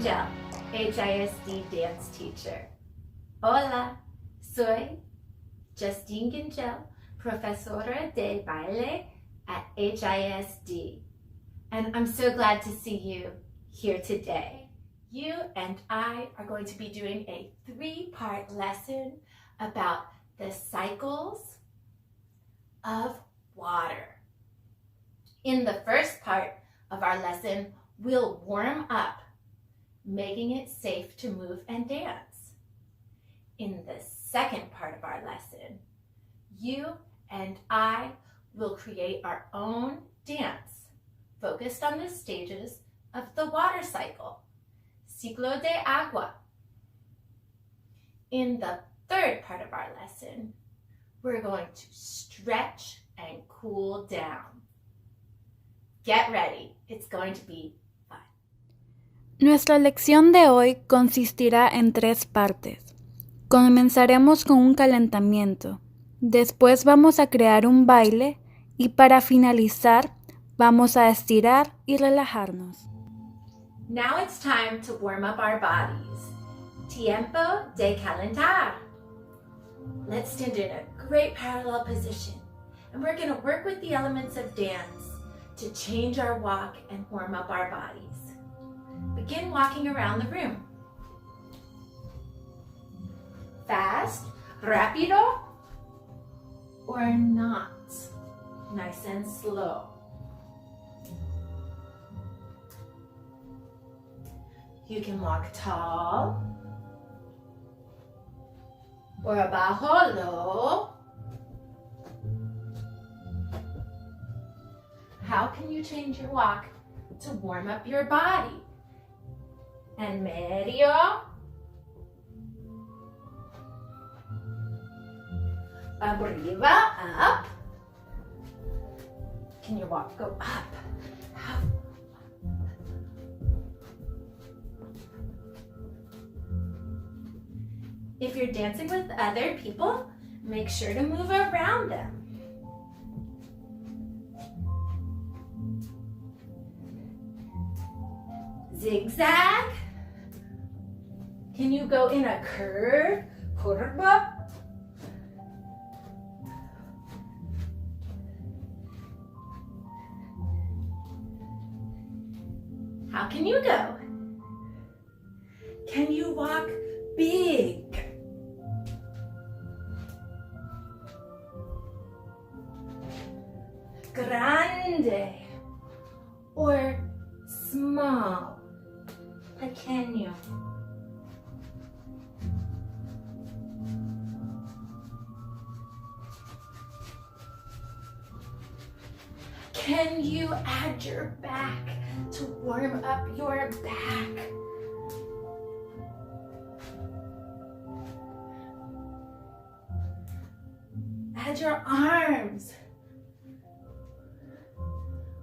Gingell, HISD dance teacher. Hola, soy Justine Gingell, profesora de baile at HISD. And I'm so glad to see you here today. You and I are going to be doing a 3-part lesson about the cycles of water. In the first part of our lesson, we'll warm up, making it safe to move and dance. In the second part of our lesson, you and I will create our own dance focused on the stages of the water cycle, ciclo de agua. In the third part of our lesson, we're going to stretch and cool down. Get ready, it's going to be fun. Nuestra lección de hoy consistirá en 3 partes. Comenzaremos con un calentamiento, después vamos a crear un baile y para finalizar vamos a estirar y relajarnos. Now it's time to warm up our bodies. Tiempo de calentar. Let's stand in a great parallel position, and we're going to work with the elements of dance to change our walk and warm up our bodies. Begin walking around the room. Fast, rápido, or not. Nice and slow. You can walk tall, or abajo low. How can you change your walk to warm up your body? And medio. Arriba, up. Can your walk go up? How? If you're dancing with other people, make sure to move around them. Zigzag. Can you go in a curve? Curva. How can you go? Can you walk big? Grande. Or small? Pequeño. Can you add your back to warm up your back? Add your arms.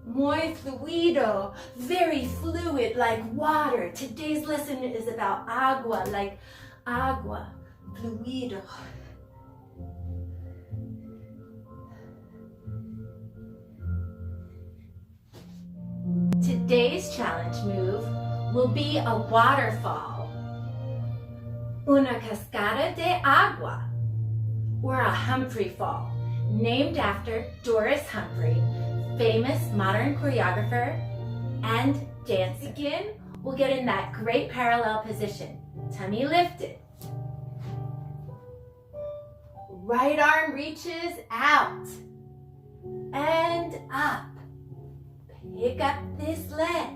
Muy fluido, very fluid, like water. Today's lesson is about agua, like agua, fluido. Today's challenge move will be a waterfall, una cascada de agua, or a Humphrey Fall, named after Doris Humphrey, famous modern choreographer and dancer. Begin, we'll get in that great parallel position. Tummy lifted. Right arm reaches out and up. Pick up this leg.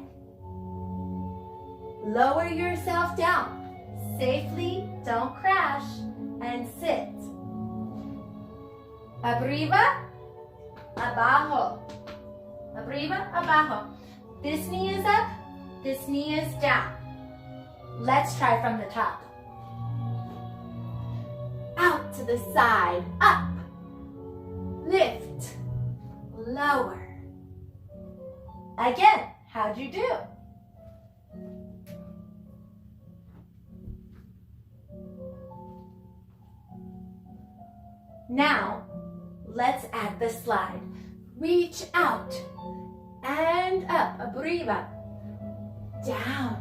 Lower yourself down. Safely, don't crash, and sit. Arriba, abajo. Arriba, abajo. This knee is up, this knee is down. Let's try from the top. Out to the side, up. Lift, lower. Again, how'd you do? Now, let's add the slide. Reach out and up, arriba, down,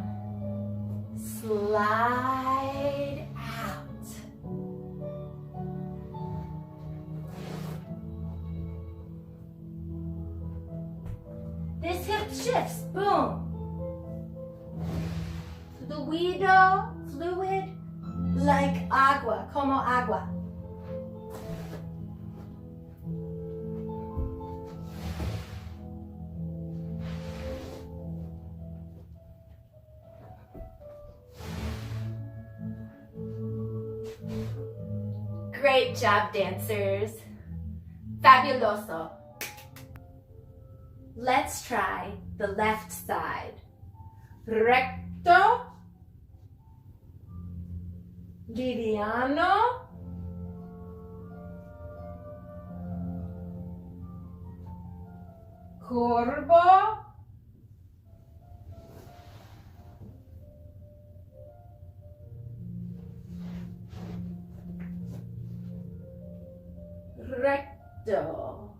Slide out. This hip shifts, boom. Fluid, like agua, como agua. Great job, dancers. Fabuloso. Let's try the left side. Recto. Liviano. Curvo. Recto.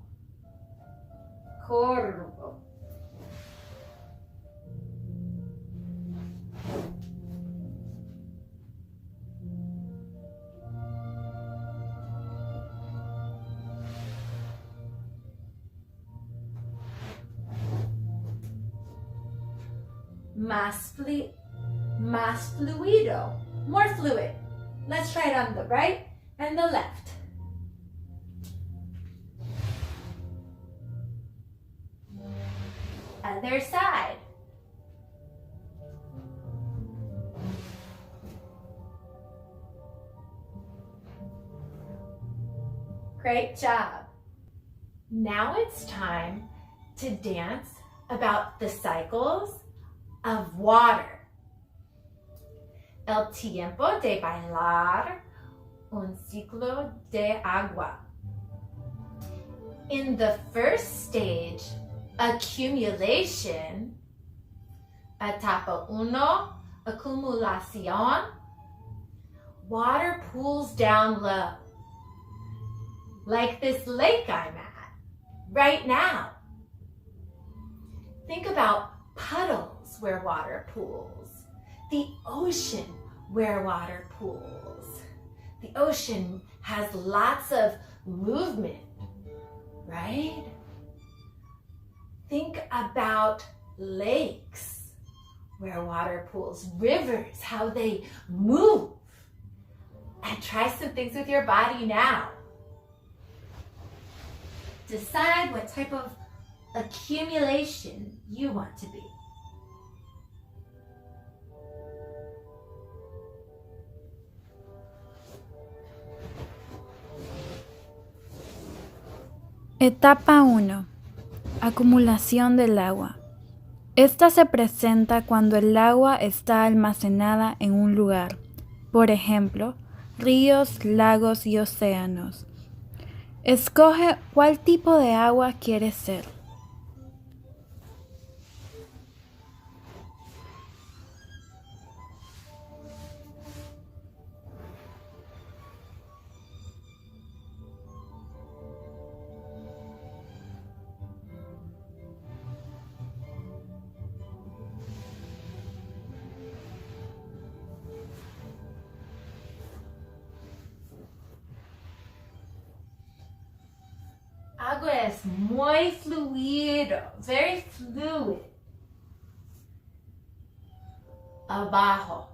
Curvo. Más fluido, more fluid. Let's try it on the right and the left. Other side. Great job. Now it's time to dance about the cycles of water. El tiempo de bailar, un ciclo de agua. In the first stage, accumulation, etapa 1, acumulación, water pools down low, like this lake I'm at right now. Think about puddles where water pools, the ocean where water pools. The ocean has lots of movement, right? Think about lakes where water pools, rivers, how they move. And try some things with your body now. Decide what type of accumulation you want to be. Etapa 1. Acumulación del agua. Esta se presenta cuando el agua está almacenada en un lugar, por ejemplo, ríos, lagos y océanos. Escoge cuál tipo de agua quieres ser. Agua es muy fluido, very fluid. Abajo,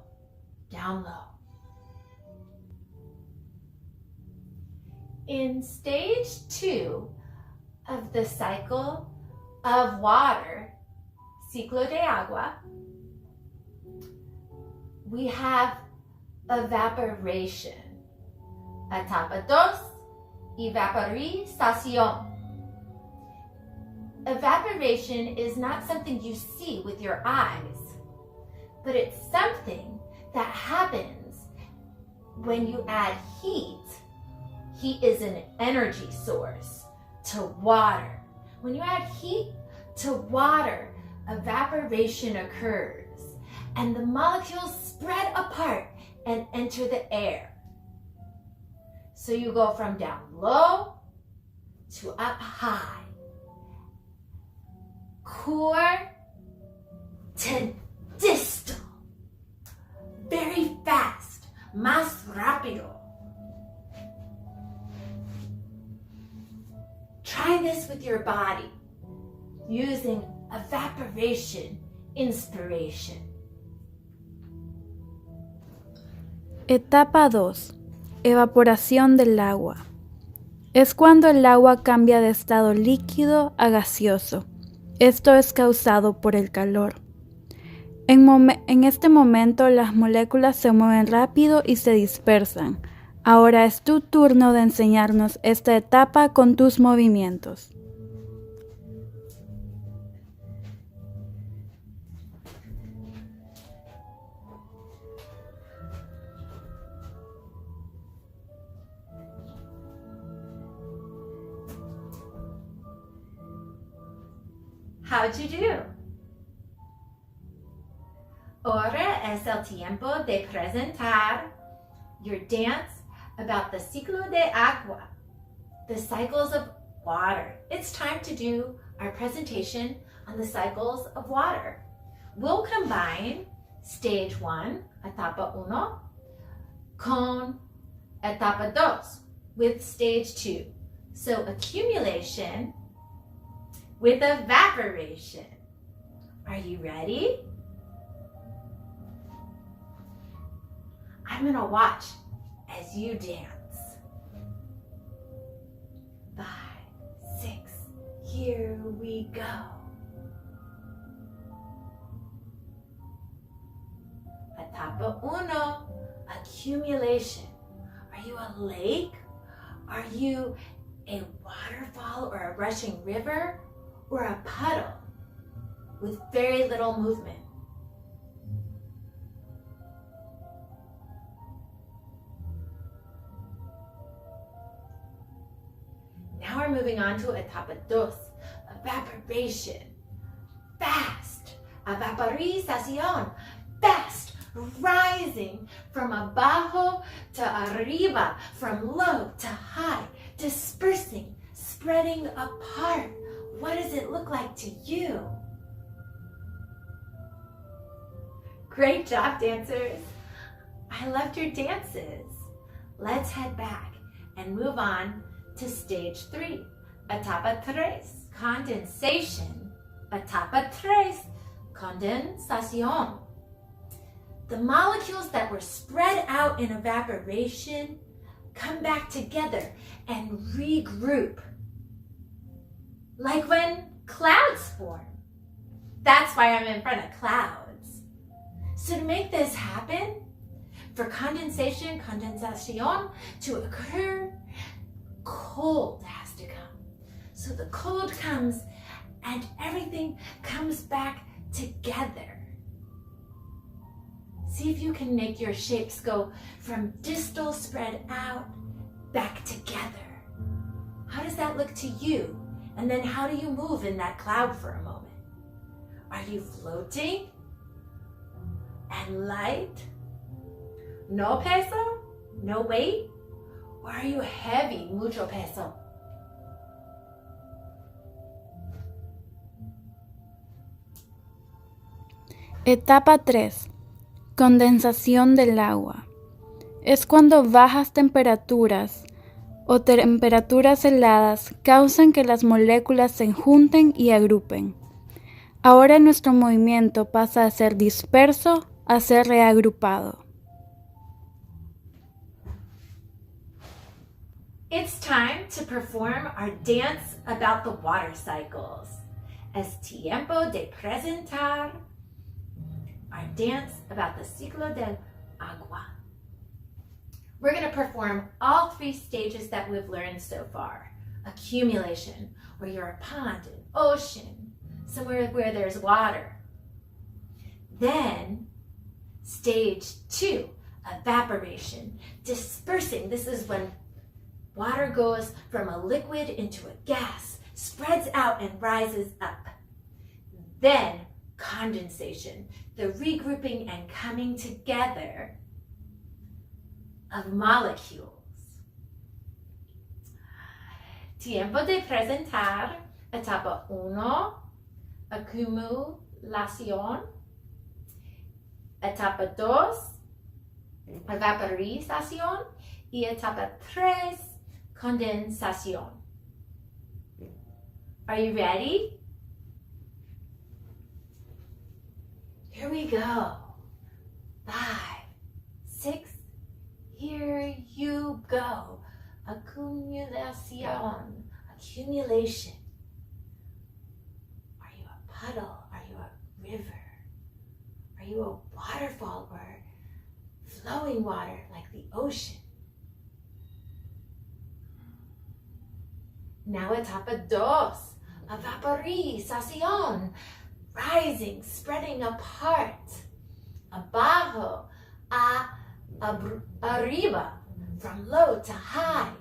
down low. In stage 2 of the cycle of water, ciclo de agua, we have evaporation. Etapa 2, evaporización. Evaporation is not something you see with your eyes, but it's something that happens when you add heat. Heat is an energy source to water. When you add heat to water, evaporation occurs, and the molecules spread apart and enter the air. So you go from down low to up high. Core to distal. más rápido. Try this with your body using evaporation inspiration. Etapa 2. Evaporación del agua. Es cuando el agua cambia de estado líquido a gaseoso. Esto es causado por el calor. En este momento las moléculas se mueven rápido y se dispersan. Ahora es tu turno de enseñarnos esta etapa con tus movimientos. How'd you do? Ahora es el tiempo de presentar your dance about the ciclo de agua, the cycles of water. It's time to do our presentation on the cycles of water. We'll combine stage 1, etapa 1, con etapa 2 with stage 2. So accumulation with evaporation. Are you ready? I'm gonna watch as you dance. 5, 6, here we go. Etapa 1, accumulation. Are you a lake? Are you a waterfall or a rushing river? Or a puddle with very little movement? Now we're moving on to etapa 2, evaporation. Fast, evaporización, fast, rising from abajo to arriba, from low to high, dispersing, spreading apart. What does it look like to you? Great job, dancers. I loved your dances. Let's head back and move on to stage 3, etapa 3, condensation. Etapa 3, condensación. The molecules that were spread out in evaporation come back together and regroup. Like when clouds form. That's why I'm in front of clouds. So to make this happen, for condensation, condensación, to occur, cold has to come. So the cold comes and everything comes back together. See if you can make your shapes go from distal spread out back together. How does that look to you? And then how do you move in that cloud for a moment? Are you floating and light? No peso? No weight? Or are you heavy, mucho peso? Etapa 3. Condensación del agua. Es cuando bajas temperaturas o temperaturas heladas causan que las moléculas se junten y agrupen. Ahora nuestro movimiento pasa de ser disperso a ser reagrupado. It's time to perform our dance about the water cycles. Es tiempo de presentar our dance about the ciclo del agua. We're going to perform all 3 stages that we've learned so far. Accumulation, where you're a pond, an ocean, somewhere where there's water. Then, stage 2, evaporation, dispersing. This is when water goes from a liquid into a gas, spreads out and rises up. Then, condensation, the regrouping and coming together of molecules. Tiempo de presentar etapa 1, acumulación. Etapa 2, Evaporización. Y etapa 3, condensación. Are you ready? Here we go. 5, 6, here you go. Accumulation. Accumulation. Are you a puddle? Are you a river? Are you a waterfall or flowing water like the ocean? Now etapa 2, evaporización, rising, spreading apart, abajo arriba, from low to high.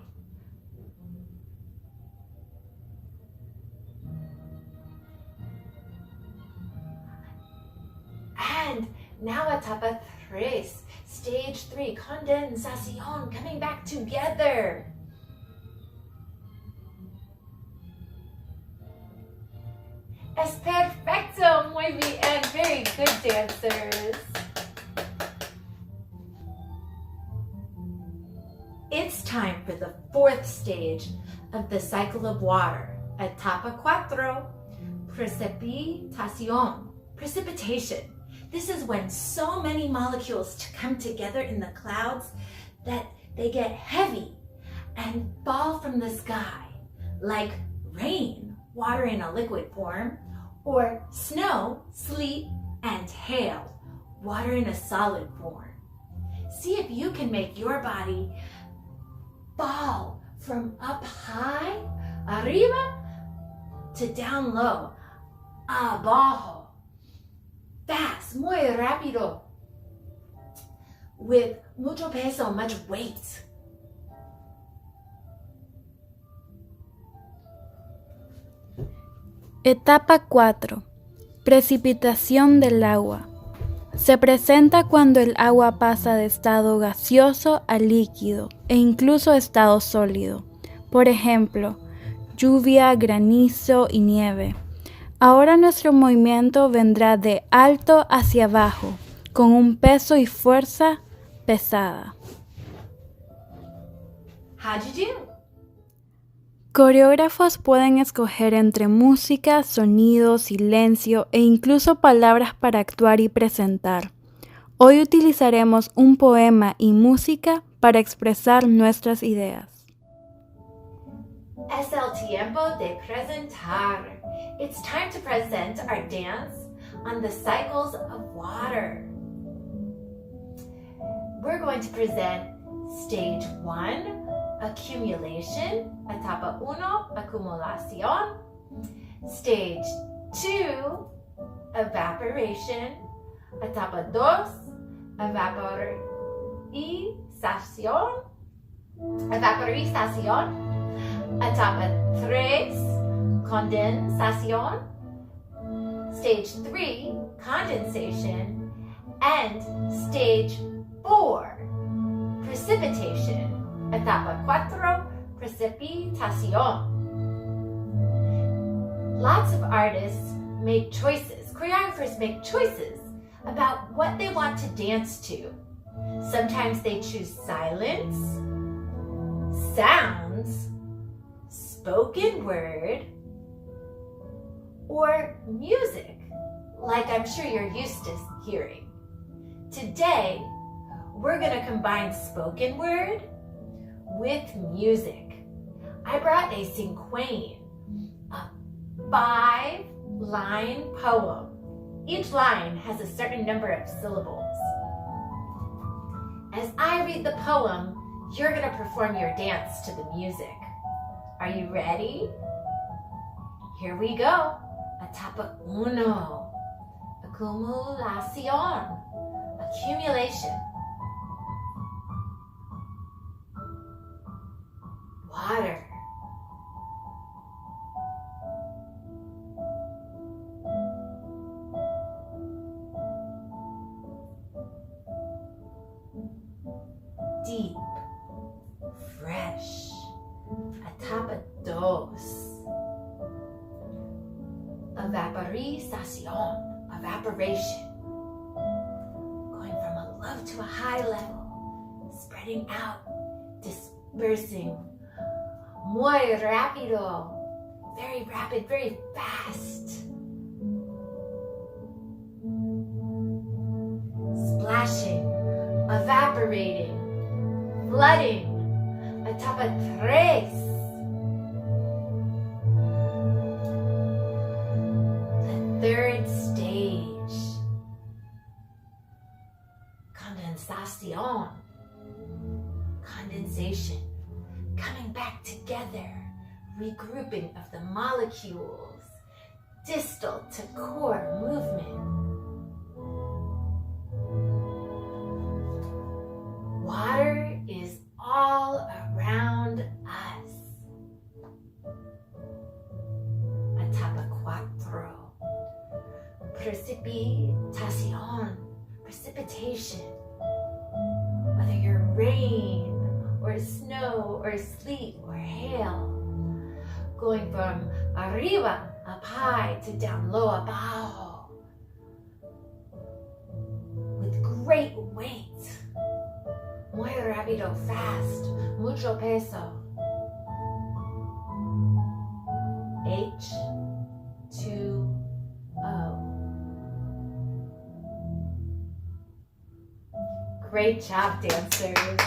And now etapa 3, stage 3, condensación, coming back together. Es perfecto, muy bien, very good dancers. It's time for the 4th stage of the cycle of water. Etapa 4, precipitación, precipitation. This is when so many molecules come together in the clouds that they get heavy and fall from the sky, like rain, water in a liquid form, or snow, sleet, and hail, water in a solid form. See if you can make your body fall from up high, arriba, to down low, abajo. Fast, muy rápido, with mucho peso, much weight. Etapa 4. Precipitación del agua. Se presenta cuando el agua pasa de estado gaseoso a líquido e incluso estado sólido. Por ejemplo, lluvia, granizo y nieve. Ahora nuestro movimiento vendrá de alto hacia abajo, con un peso y fuerza pesada. How'd you do? Coreógrafos pueden escoger entre música, sonido, silencio e incluso palabras para actuar y presentar. Hoy utilizaremos un poema y música para expresar nuestras ideas. Es el tiempo de presentar. It's time to present our dance on the cycles of water. We're going to present stage 1, accumulation, etapa 1, acumulación, stage 2, evaporation, etapa 2, evaporización, etapa 3, condensación, stage 3, condensation, and stage 4, precipitation. Etapa 4, precipitación. Lots of artists make choices, choreographers make choices about what they want to dance to. Sometimes they choose silence, sounds, spoken word, or music, like I'm sure you're used to hearing. Today, we're going to combine spoken word with music. I brought a cinquain, a 5-line poem. Each line has a certain number of syllables. As I read the poem, you're going to perform your dance to the music. Are you ready? Here we go. Etapa 1, acumulación, accumulation. Water. Deep, fresh. Etapa 2, evaporización, evaporation. Going from a low to a high level. spreading out, dispersing. Muy rápido. Very rapid, very fast. Splashing, evaporating, flooding. Etapa 3. The third stage. Condensación. Condensation. Coming back together. Regrouping of the molecules. Distal to core movement. Water is all around us. Etapa 4. Precipitación. Precipitation. Whether you're rain or snow or sleet or hail. Going from arriba, up high, to down low, abajo. With great weight. Muy rápido, fast, mucho peso. H2O. Great job, dancers.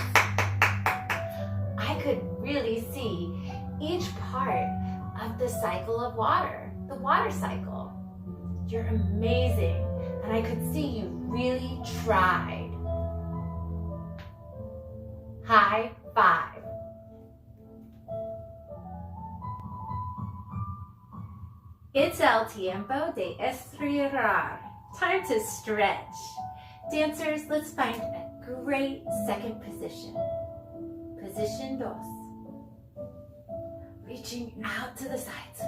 I could really see each part of the cycle of water, the water cycle. You're amazing, and I could see you really tried. High five. It's el tiempo de estirar. Time to stretch. Dancers, let's find a great second position. Position 2. Reaching out to the sides.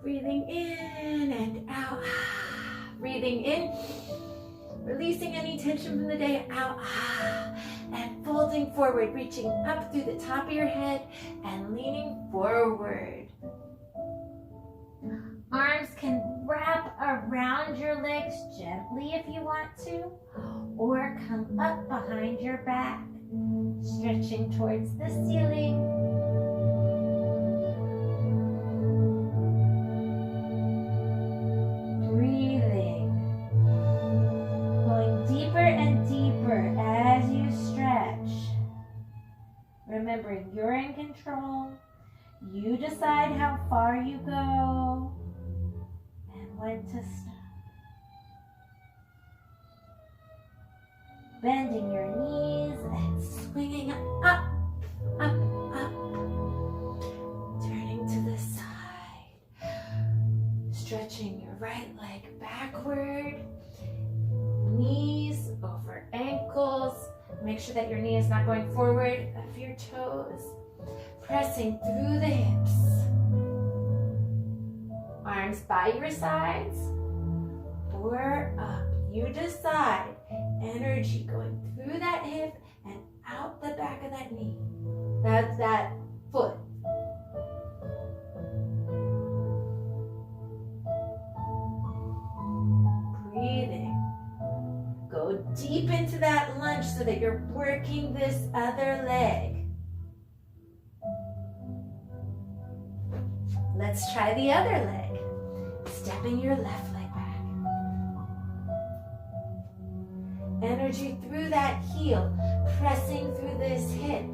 Breathing in and out. Breathing in. Releasing any tension from the day out. And folding forward, reaching up through the top of your head and leaning forward. Arms can wrap around your legs gently if you want to, or come up behind your back, stretching towards the ceiling. Breathing, going deeper and deeper as you stretch. Remembering you're in control. You decide how far you go and when to stop. Bending your knees and swinging up, up, up. Turning to the side. Stretching your right leg backward. Knees over ankles. Make sure that your knee is not going forward of your toes. Pressing through the hips. Arms by your sides or up. You decide. Energy going through that hip and out the back of that knee. That's that foot. Breathing. Go deep into that lunge so that you're working this other leg. Let's try the other leg. Stepping your left leg back. Energy through that heel, pressing through this hip.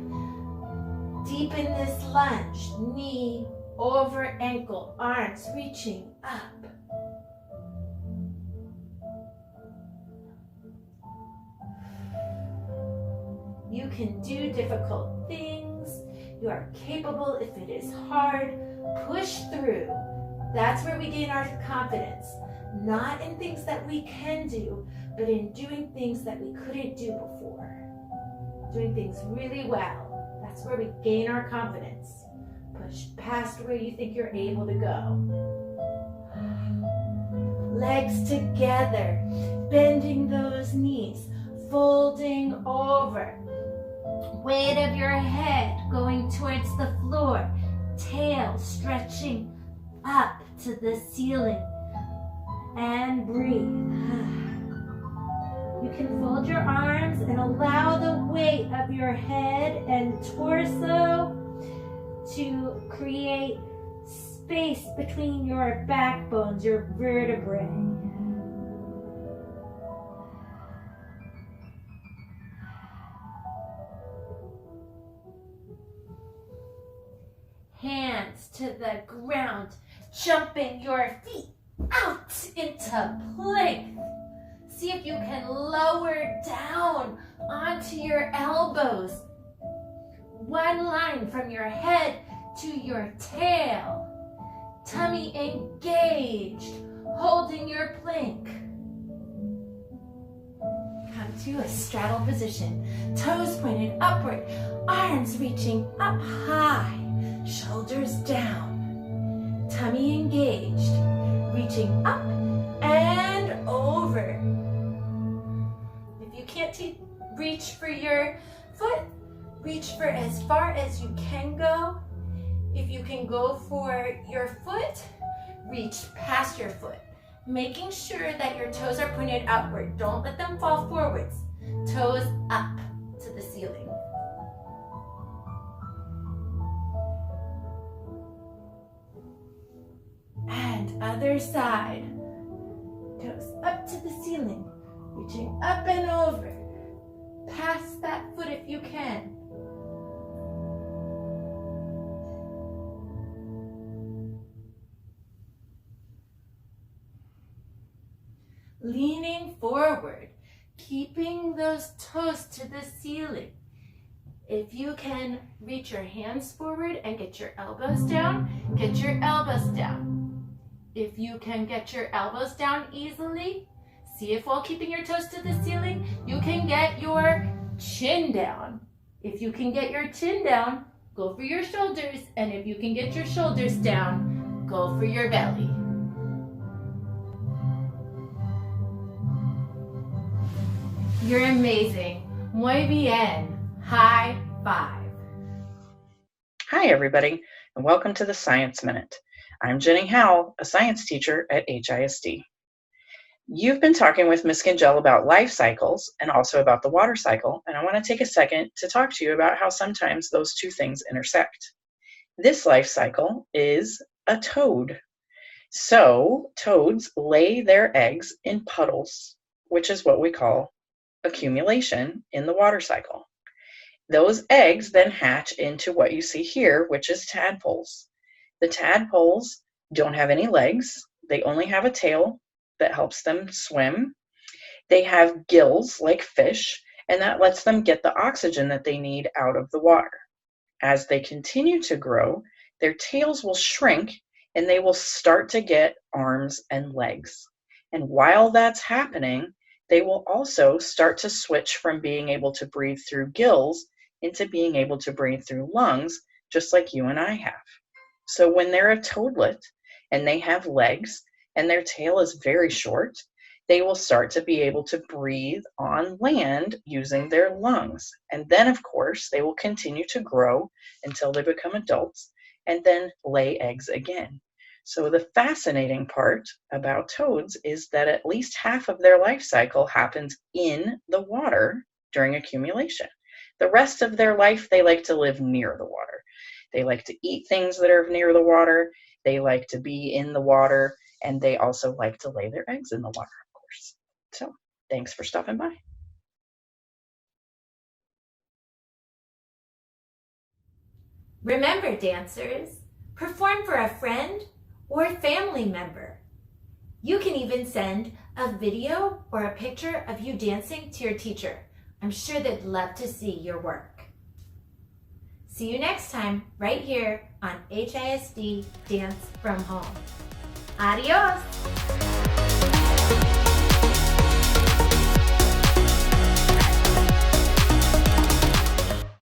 Deep in this lunge, knee over ankle, arms reaching up. You can do difficult things. You are capable if it is hard. Push through. That's where we gain our confidence. Not in things that we can do, but in doing things that we couldn't do before. Doing things really well. That's where we gain our confidence. Push past where you think you're able to go. Legs together. Bending those knees. Folding over. Weight of your head going towards the floor. Tail stretching up to the ceiling. And breathe. You can fold your arms and allow the weight of your head and torso to create space between your backbones, your vertebrae. Hands to the ground, jumping your feet out into plank. See if you can lower down onto your elbows. One line from your head to your tail. Tummy engaged, holding your plank. Come to a straddle position. Toes pointed upward, arms reaching up high, shoulders down. Tummy engaged, reaching up and over. If you can't reach for your foot, reach for as far as you can go. If you can go for your foot, reach past your foot, making sure that your toes are pointed outward. Don't let them fall forwards. Toes up to the ceiling. And other side. Toes up to the ceiling, reaching up and over. Past that foot if you can. Leaning forward, keeping those toes to the ceiling. If you can reach your hands forward and get your elbows down, get your elbows down. If you can get your elbows down easily, see if while keeping your toes to the ceiling, you can get your chin down. If you can get your chin down, go for your shoulders. And if you can get your shoulders down, go for your belly. You're amazing. Muy bien. High five. Hi, everybody, and welcome to the Science Minute. I'm Jenny Howell, a science teacher at HISD. You've been talking with Ms. Gingell about life cycles and also about the water cycle, and I want to take a second to talk to you about how sometimes those two things intersect. This life cycle is a toad. So toads lay their eggs in puddles, which is what we call accumulation in the water cycle. Those eggs then hatch into what you see here, which is tadpoles. The tadpoles don't have any legs. They only have a tail that helps them swim. They have gills like fish, and that lets them get the oxygen that they need out of the water. As they continue to grow, their tails will shrink and they will start to get arms and legs. And while that's happening, they will also start to switch from being able to breathe through gills into being able to breathe through lungs, just like you and I have. So when they're a toadlet and they have legs and their tail is very short, they will start to be able to breathe on land using their lungs. And then, of course, they will continue to grow until they become adults and then lay eggs again. So the fascinating part about toads is that at least half of their life cycle happens in the water during accumulation. The rest of their life, they like to live near the water. They like to eat things that are near the water. They like to be in the water, and they also like to lay their eggs in the water, of course. So thanks for stopping by. Remember, dancers, perform for a friend or family member. You can even send a video or a picture of you dancing to your teacher. I'm sure they'd love to see your work. See you next time right here on HISD Dance from Home. Adios!